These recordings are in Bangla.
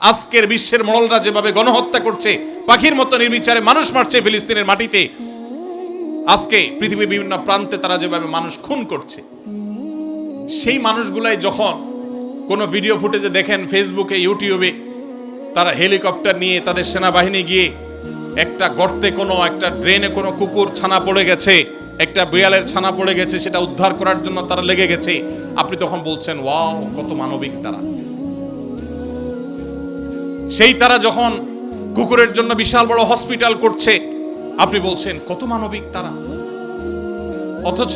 আজকের বিশ্বের মোড়লরা যেভাবে গণহত্যা করছে, পাখির মতো নির্বিচারে মানুষ মারছে ফিলিস্তিনের মাটিতে, আজকে পৃথিবীর বিভিন্ন প্রান্তে তারা যেভাবে মানুষ খুন করছে, সেই মানুষগুলাই যখন কোনো ভিডিও ফুটেজে দেখেন ফেসবুকে, ইউটিউবে, তারা হেলিকপ্টার নিয়ে তাদের সেনাবাহিনী গিয়ে একটা গর্তে, কোনো একটা ড্রেনে কোনো কুকুর ছানা পড়ে গেছে, একটা বিড়ালের ছানা পড়ে গেছে, সেটা উদ্ধার করার জন্য তারা লেগে গেছে, আপনি তখন বলছেন ওয়াও, কত মানবিক তারা। সেই তারা যখন কুকুরের জন্য বিশাল বড় হসপিটাল করছে, আপনি বলছেন কত মানবিক তারা। অথচ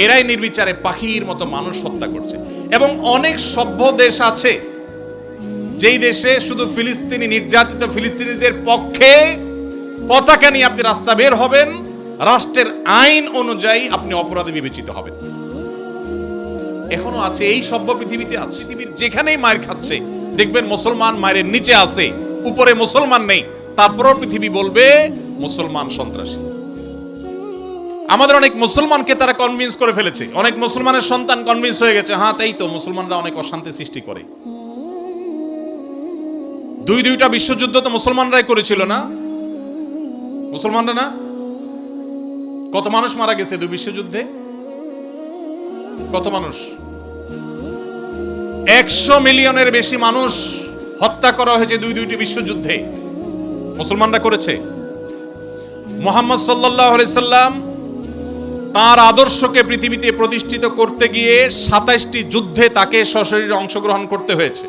এরাই নির্বিচারে পাখির মতো মানুষ হত্যা করছে। এবং অনেক সভ্য দেশ আছে যেই দেশে শুধু ফিলিস্তিনি নির্যাতিত ফিলিস্তিনিদের পক্ষে পতাকা নিয়ে আপনি রাস্তা বের হবেন, রাষ্ট্রের আইন অনুযায়ী আপনি অপরাধী বিবেচিত হবেন। এখনো আছে, এই সভ্য পৃথিবীতে আছে। পৃথিবীর যেখানেই মার খাচ্ছে দেখবেন মুসলমান মায়ের নিচে আছে, উপরে মুসলমান নেই, তারপরও পৃথিবী বলবে মুসলমান সন্ত্রাসী। আমাদের অনেক মুসলমানকে তারা কনভিন্স করে ফেলেছে, অনেক মুসলমানের সন্তান কনভিন্স হয়ে গেছে, হ্যাঁ তাই তো, মুসলমানরা অনেক অশান্তি সৃষ্টি করে। দুইটা বিশ্বযুদ্ধ তো মুসলমানরাই করেছিল না? মুসলমানরা না? কত মানুষ মারা গেছে দুই বিশ্বযুদ্ধে? কত মানুষ? 100 মিলিয়নের বেশি মানুষ হত্যা করা হয়েছে দুইটি বিশ্বযুদ্ধে। মুসলমানরা করেছে। মুহাম্মদ সাল্লাল্লাহু আলাইহি সাল্লাম তার আদর্শকে পৃথিবীতে প্রতিষ্ঠিত করতে গিয়ে 27টি যুদ্ধে তাকে সশরীরে অংশগ্রহণ করতে হয়েছে।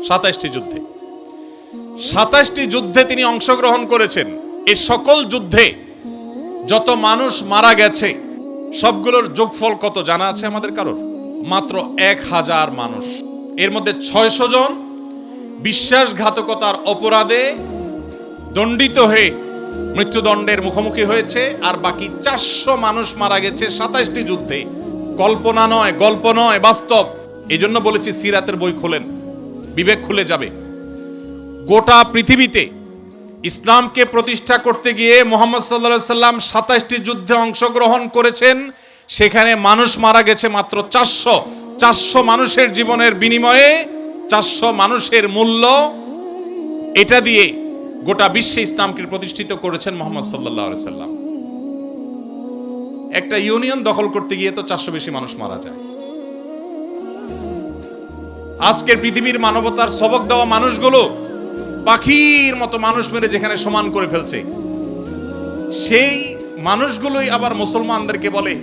27টি যুদ্ধে তিনি অংশগ্রহণ করেছেন। এই সকল যুদ্ধে যত মানুষ মারা গেছে সবগুলোর যোগফল কত জানা আছে আমাদের কারোর? মাত্র 1000 মানুষ। এর মধ্যে 600 জন বিশ্বাসঘাতকতার অপরাধে দণ্ডিত হয়ে মৃত্যুদণ্ডের মুখোমুখি হয়েছে, আর বাকি 400 মানুষ মারা গেছে 27টি যুদ্ধে। কল্পনা নয়, গল্প নয়, বাস্তব। এই জন্য বলেছি সিরাতের বই খোলেন, বিবেক খুলে যাবে। গোটা পৃথিবীতে ইসলামকে প্রতিষ্ঠা করতে গিয়ে মুহাম্মদ সাল্লাল্লাহু আলাইহি সাল্লাম 27টি যুদ্ধে অংশগ্রহণ করেছেন, সেখানে মানুষ মারা গেছে মাত্র 400 মানুষের জীবনের বিনিময়ে 400 মানুষের মূল্য, এটা দিয়ে গোটা বিশ্বে ইসলামকে প্রতিষ্ঠিত করেছেন মুহাম্মদ সাল্লাল্লাহু আলাইহি সাল্লাম। একটা ইউনিয়ন দখল করতে গিয়ে তো 400 বেশি মানুষ মারা যায়। আজকের পৃথিবীর মানবতার সবক দেওয়া মানুষগুলো পাখির মতো মানুষ মেরে যেখানে সমান করে ফেলছে, সেই মানুষগুলোই আবার মুসলমানদেরকে বলে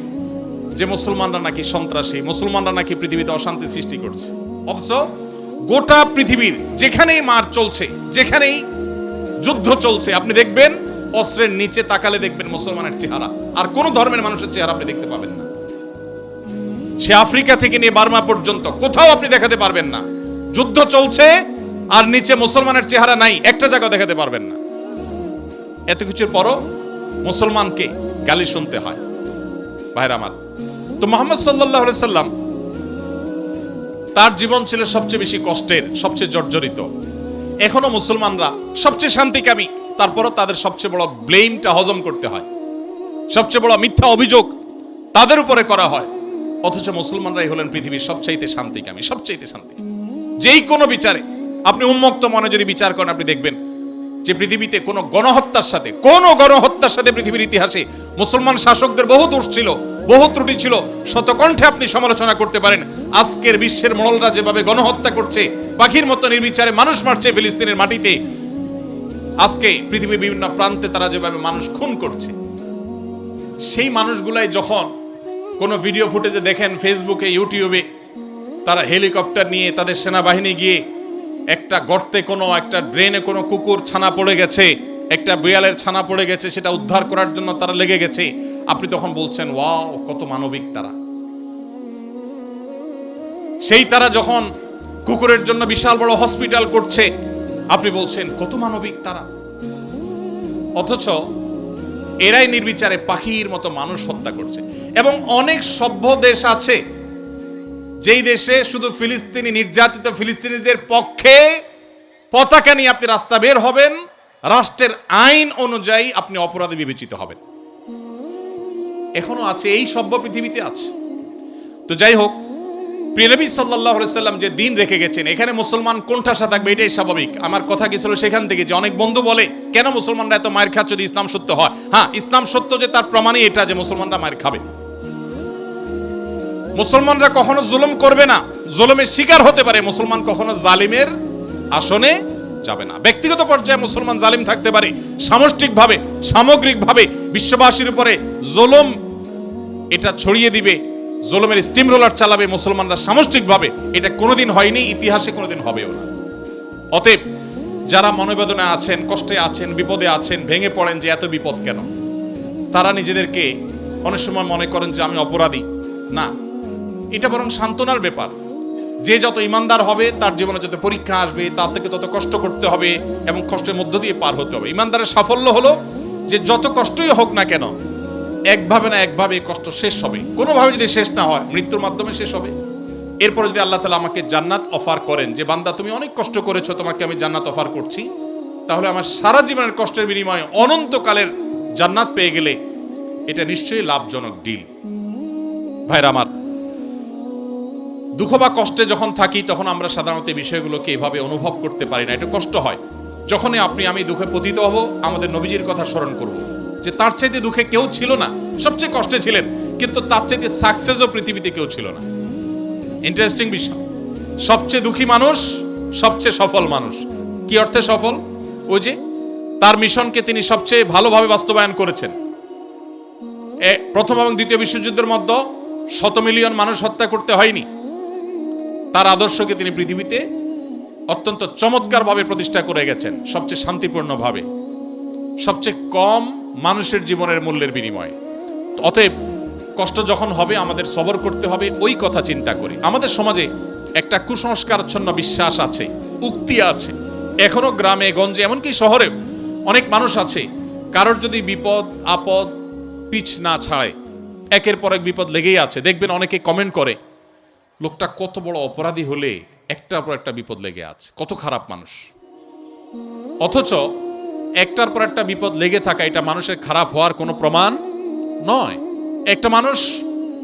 যে মুসলমানরা নাকি সন্ত্রাসী, মুসলমানরা নাকি পৃথিবীতে অশান্তি সৃষ্টি করছে। অথচ গোটা পৃথিবীর যেখানেই মার চলছে, যেখানেই যুদ্ধ চলছে, আপনি দেখবেন অস্ত্রের নিচে তাকালে দেখবেন মুসলমানের চেহারা, আর কোন ধর্মের মানুষের চেহারা আপনি দেখতে পাবেন না। সে আফ্রিকা থেকে নিয়ে বার্মা পর্যন্ত কোথাও আপনি দেখাতে পারবেন না। যুদ্ধ চলছে আর নিচে মুসলমানের চেহারা নাই, একটা জায়গা দেখাতে পারবেন না। এত কিছুর পরও মুসলমানকে গালি শুনতে হয়। ভাইরা আমার, তো মুহাম্মদ সাল্লাল্লাহু আলাইহি সাল্লাম তার জীবন ছিল সবচেয়ে বেশি কষ্টের, সবচেয়ে জর্জরিত। এখনো মুসলমানরা সবচেয়ে শান্তিকামী, তারপরও তাদের সবচেয়ে বড় ব্লেমটা হজম করতে হয়, সবচেয়ে বড় মিথ্যা অভিযোগ তাদের উপরে করা হয়। অথচ মুসলমানরাই হলেন পৃথিবীর সবচাইতে শান্তিকামী, সবচাইতে শান্তি। যেই কোনো বিচারে আপনি উন্মুক্ত মনে যদি বিচার করেন, আপনি দেখবেন যে পৃথিবীতে কোনো গণহত্যার সাথে পৃথিবীর ইতিহাসে মুসলমান শাসকদের বহু দোষ ছিল, বহু ত্রুটি ছিল, শতকণ্ঠে আপনি সমালোচনা করতে পারেন। আজকের বিশ্বের মোড়লরা যেভাবে গণহত্যা করছে, পাখির মতো নির্বিচারে মানুষ মারছে ফিলিস্তিনের মাটিতে, আজকে পৃথিবীর বিভিন্ন প্রান্তে তারা যেভাবে মানুষ খুন করছে, সেই মানুষগুলাই যখন কোনো ভিডিও ফুটেজে দেখেন ফেসবুকে, ইউটিউবে, তারা হেলিকপ্টার নিয়ে তাদের সেনাবাহিনী গিয়ে একটা গর্তে, কোনো একটা ড্রেনে কোনো কুকুর ছানা পড়ে গেছে, একটা বিড়ালের ছানা পড়ে গেছে, সেটা উদ্ধার করার জন্য তারা লেগে গেছে, আপনি তখন বলছেন ওয়াও, কত মানবিক তারা। সেই তারা যখন কুকুরের জন্য বিশাল বড় হসপিটাল করছে, আপনি বলছেন কত মানবিক তারা। অথচ এরাই নির্বিচারে পাখির মতো মানুষ হত্যা করছে। এবং অনেক সভ্য দেশ আছে যেই দেশে শুধু ফিলিস্তিনি নির্যাতিত ফিলিস্তিনিদের পক্ষে পতাকা নিয়ে আপনি রাস্তা বের হবেন, রাষ্ট্রের আইন অনুযায়ী আপনি অপরাধী বিবেচিত হবেন। এখনো আছে, এই সভ্য পৃথিবীতে আছে। তো যাই হোক, প্রিয় নবী সাল্লাল্লাহু আলাইহি সাল্লাম যে দিন রেখে গেছেন, এখানে মুসলমান কোণঠাসা থাকবে এটাই স্বাভাবিক। আমার কথা কি ছিল সেখান থেকে যে অনেক বন্ধু বলে কেন মুসলমানরা এত মায়ের খাচ্ছে যদি ইসলাম সত্য হয়। হ্যাঁ, ইসলাম সত্য যে তার প্রমাণই এটা যে মুসলমানরা মায়ের খাবে। মুসলমানরা কখনো জুলুম করবে না, জুলুমের শিকার হতে পারে, মুসলমান কখনো জালিমের আসনে যাবে না। ব্যক্তিগত পর্যায়ে মুসলমান জালিম থাকতে পারে, সামষ্টিকভাবে সামগ্রিকভাবে বিশ্ববাসীর উপরে জুলুম এটা ছড়িয়ে দিবে, জুলুমের স্টিম রোলার চালাবে মুসলমানরা সামষ্টিকভাবে, এটা কোনোদিন হয়নি, ইতিহাসে কোনোদিন হবেও না। অতএব যারা মনোবেদনা আছেন, কষ্টে আছেন, বিপদে আছেন, ভেঙে পড়েন যে এত বিপদ কেন, তারা নিজেদেরকে অনেক সময় মনে করেন যে আমি অপরাধী। না, এটা বরং সান্ত্বনার ব্যাপার। যে যত ইমানদার হবে তার জীবনে যত পরীক্ষা আসবে তার থেকে তত কষ্ট করতে হবে এবং কষ্টের মধ্য দিয়ে পার হতে হবে। ইমানদারের সাফল্য হলো যে যত কষ্টই হোক না কেন একভাবে না একভাবে কষ্ট শেষ হবে, কোনোভাবে যদি শেষ না হয় মৃত্যুর মাধ্যমে শেষ হবে। এরপরে যদি আল্লাহ তাআলা আমাকে জান্নাত অফার করেন যে বান্দা তুমি অনেক কষ্ট করেছো, তোমাকে আমি জান্নাত অফার করছি, তাহলে আমার সারা জীবনের কষ্টের বিনিময়ে অনন্তকালের জান্নাত পেয়ে গেলে এটা নিশ্চয়ই লাভজনক ডিল। ভাইরা আমার, দুঃখ বা কষ্টে যখন থাকি তখন আমরা সাধারণত এই বিষয়গুলোকে এভাবে অনুভব করতে পারি না, একটু কষ্ট হয়। যখনই আপনি আমি দুঃখে পতিত হব, আমাদের নবীজির কথা স্মরণ করব যে তার চাইতে দুঃখে কেউ ছিল না, সবচেয়ে কষ্টে ছিলেন, কিন্তু তার চাইতে সাকসেসও পৃথিবীতে কেউ ছিল না। ইন্টারেস্টিং বিষয়, সবচেয়ে দুঃখী মানুষ সবচেয়ে সফল মানুষ। কি অর্থে সফল? ওই যে তার মিশনকে তিনি সবচেয়ে ভালোভাবে বাস্তবায়ন করেছেন। প্রথম এবং দ্বিতীয় বিশ্বযুদ্ধের মধ্যে 100 মিলিয়ন মানুষ হত্যা করতে হয়নি। তার আদর্শকে তিনি পৃথিবীতে অত্যন্ত চমৎকারভাবে প্রতিষ্ঠা করে গেছেন, সবচেয়ে শান্তিপূর্ণভাবে, সবচেয়ে কম মানুষের জীবনের মূল্যের বিনিময়ে। অতএব কষ্ট যখন হবে আমাদের সবর করতে হবে, ওই কথা চিন্তা করি। আমাদের সমাজে একটা কুসংস্কারাচ্ছন্ন বিশ্বাস আছে, উক্তি আছে, এখনো গ্রামে গঞ্জে এমনকি শহরেও অনেক মানুষ আছে, কারোর যদি বিপদ আপদ পিছ না ছাড়ে একের পর এক বিপদ লেগেই আছে। দেখবেন অনেকে কমেন্ট করে লোকটা কত বড় অপরাধী হলে একটার পর একটা বিপদ লেগে আছে, কত খারাপ মানুষ। অথচ একটার পর একটা বিপদ লেগে থাকা এটা মানুষের খারাপ হওয়ার কোনো প্রমাণ নয়। একটা মানুষ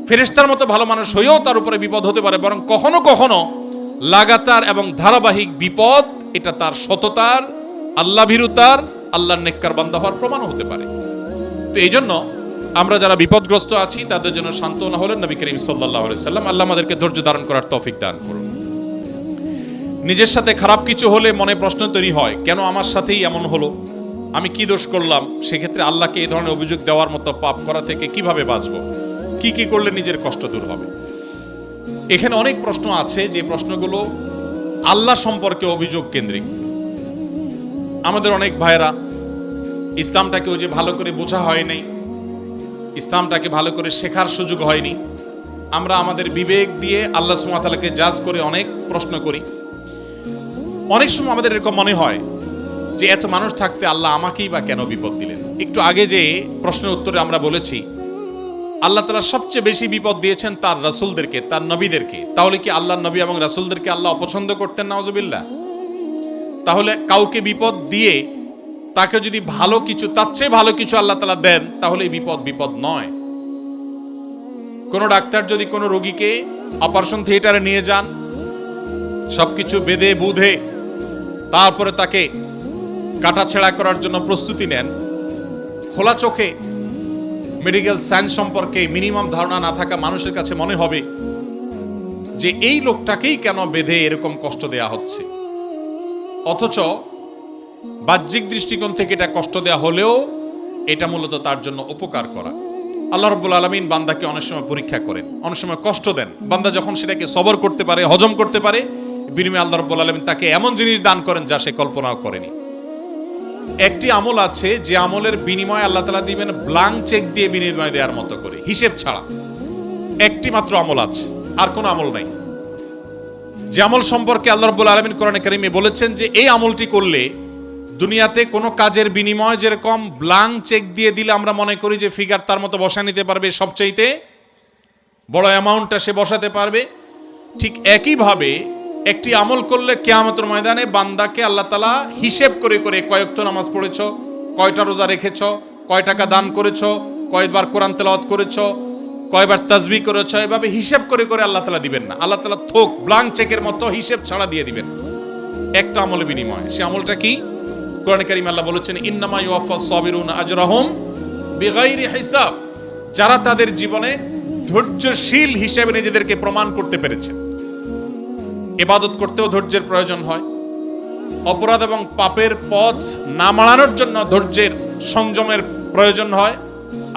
ফেরেশতার মতো ভালো মানুষ হয়েও তার উপরে বিপদ হতে পারে, বরং কখনো কখনো লাগাতার এবং ধারাবাহিক বিপদ এটা তার সততার, আল্লাহ ভীরুতার, আল্লাহর নেককার বান্দা হওয়ার প্রমাণ হতে পারে। তো এই জন্য আমরা যারা বিপদগ্রস্ত আছি তাদের জন্য সান্ত্বনা হলেন নবী করিম সাল্লাল্লাহু আলাইহি সাল্লাম। আল্লাহ আমাদেরকে ধৈর্য ধারণ করার তৌফিক দান করুন। নিজের সাথে খারাপ কিছু হলে মনে প্রশ্ন তৈরি হয়, কেন আমার সাথেই এমন হলো, আমি কি দোষ করলাম? সেক্ষেত্রে আল্লাহকে এই ধরনের অভিযোগ দেওয়ার মতো পাপ করা থেকে কিভাবে বাঁচবো, কি কি করলে নিজের কষ্ট দূর হবে? এখানে অনেক প্রশ্ন আছে, যে প্রশ্নগুলো আল্লাহ সম্পর্কে অভিযোগ কেন্দ্রিক। আমাদের অনেক ভাইরা ইসলামটাকে ওই যে ভালো করে বোঝা হয় নাই, ইসলামটাকে ভালো করে শেখার সুযোগ হয়নি। আমরা আমাদের বিবেক দিয়ে আল্লাহ সুবহানাহু ওয়া তাআলাকে জাজ করে অনেক প্রশ্ন করি। অনেক সময় আমাদের এরকম মনে হয় যে এত মানুষ থাকতে আল্লাহ আমাকেই বা কেন বিপদ দিলেন। একটু আগে যে প্রশ্নের উত্তরে আমরা বলেছি আল্লাহ তাআলা সবচেয়ে বেশি বিপদ দিয়েছেন তার রাসূলদেরকে, তার নবীদেরকে। তাহলে কি আল্লাহর নবী এবং রাসূলদেরকে আল্লাহ অপছন্দ করতেন? নাউজুবিল্লাহ। তাহলে কাউকে বিপদ দিয়ে তাকে যদি ভালো কিছু, তার চেয়ে ভালো কিছু আল্লাহ তাআলা দেন, তাহলে বিপদ বিপদ নয়। কোন ডাক্তার যদি কোনো রোগীকে অপারেশন থিয়েটারে নিয়ে যান, সবকিছু বেঁধে বুঝে তারপরে তাকে কাটাছেঁড়া করার জন্য প্রস্তুতি নেন, খোলা চোখে মেডিকেল সায়েন্স সম্পর্কে মিনিমাম ধারণা না থাকা মানুষের কাছে মনে হবে যে এই লোকটাকেই কেন বেঁধে এরকম কষ্ট দেয়া হচ্ছে। অথচ বাহ্যিক দৃষ্টিকোণ থেকে এটা কষ্ট দেয়া হলেও এটা মূলত তার জন্য উপকার করা। আল্লাহ রাব্বুল আলামিন বান্দাকে অনেক সময় পরীক্ষা করেন, অনেক সময় কষ্ট দেন। বান্দা যখন সেটাকে সবর করতে পারে, হজম করতে পারে, বিনিময়ে আল্লাহ রাব্বুল আলামিন তাকে এমন জিনিস দান করেন যা সে কল্পনাও করেনি। একটি আমল আছে যে আমলের বিনিময়ে আল্লাহ তাআলা দিবেন ব্ল্যাঙ্ক চেক দিয়ে বিনিময় দেওয়ার মতো করে, হিসেব ছাড়া। একটি মাত্র আমল আছে, আর কোনো আমল নাই। যে আমল সম্পর্কে আল্লাহ রাব্বুল আলামিন কোরআনে কারিমে বলেছেন যে এই আমলটি করলে দুনিয়াতে কোনো কাজের বিনিময় যেরকম ব্ল্যাঙ্ক চেক দিয়ে দিলে আমরা মনে করি যে ফিগার তার মতো বসা নিতে পারবে, সবচাইতে বড় অ্যামাউন্টটা সে বসাতে পারবে, ঠিক একইভাবে একটি আমল করলে কিয়ামতের ময়দানে বান্দাকে আল্লাহ তাআলা হিসেব করে করে কয় ওয়াক্ত নামাজ পড়েছো, কয়টা রোজা রেখেছো, কয় টাকা দান করেছো, কয়বার কোরআন তেলাওয়াত করেছো, কয়বার তাসবিহ করেছ, এভাবে হিসাব করে করে আল্লাহ তাআলা দিবেন না। আল্লাহ তাআলা থোক ব্ল্যাঙ্ক চেকের মতো হিসাব ছাড়া দিয়ে দিবেন একটা আমলের বিনিময়ে। সে আমলটা কি? কোরআনে কারীমে আল্লাহ বলেছেন ইন্নামা ইউওয়াফাস সাবিরুনা আজরাহুম বিগাইরি হিসাব। যারা তাদের জীবনে ধৈর্যশীল হিসেবে নিজেদেরকে প্রমাণ করতে পেরেছে। ইবাদত করতেও ধৈর্যের প্রয়োজন হয়, অপরাধ এবং পাপের পথ না মাড়ানোর জন্য ধৈর্যের সংযমের প্রয়োজন হয়,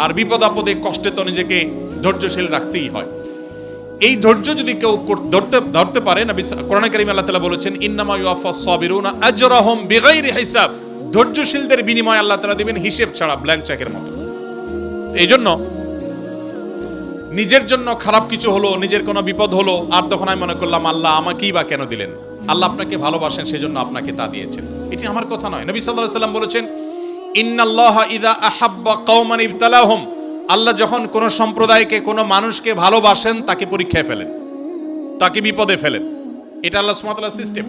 আর বিপদ আপদে কষ্টে তো নিজেকে ধৈর্যশীল রাখতেই হয়। এই ধৈর্য যদি কেউ ধরতে পারে, নবী কোরআনে কারীমে আল্লাহ তাআলা বলেছেন ইন্নামা ইউওয়াফাস সাবিরুনা আজরাহুম বিগাইরি হিসাব। ধৈর্যশীলদের বিনিময়ে আল্লাহ তাআলা দিবেন হিসাব ছাড়া, ব্ল্যাঙ্ক চেকের মতো। এই জন্য নিজের জন্য খারাপ কিছু হলো, নিজের কোনো বিপদ হলো, আর তখন আমি মনে করলাম আল্লাহ আমাকেই বা কেন দিলেন? আল্লাহ আপনাকে ভালোবাসেন, সেজন্য আপনাকে তা দিয়েছেন। এটি আমার কথা নয়। নবী সাল্লাল্লাহু আলাইহি ওয়াসাল্লাম বলেছেন ইন্নাল্লাহা ইযা আহাব্বা কওমান ইবতালাহুম। আল্লাহ যখন কোন সম্প্রদায়কে, কোন মানুষকে ভালোবাসেন, তাকে পরীক্ষায় ফেলেন, তাকে বিপদে ফেলেন। এটা আল্লাহ সুবহানাহু ওয়া তাআলার সিস্টেম।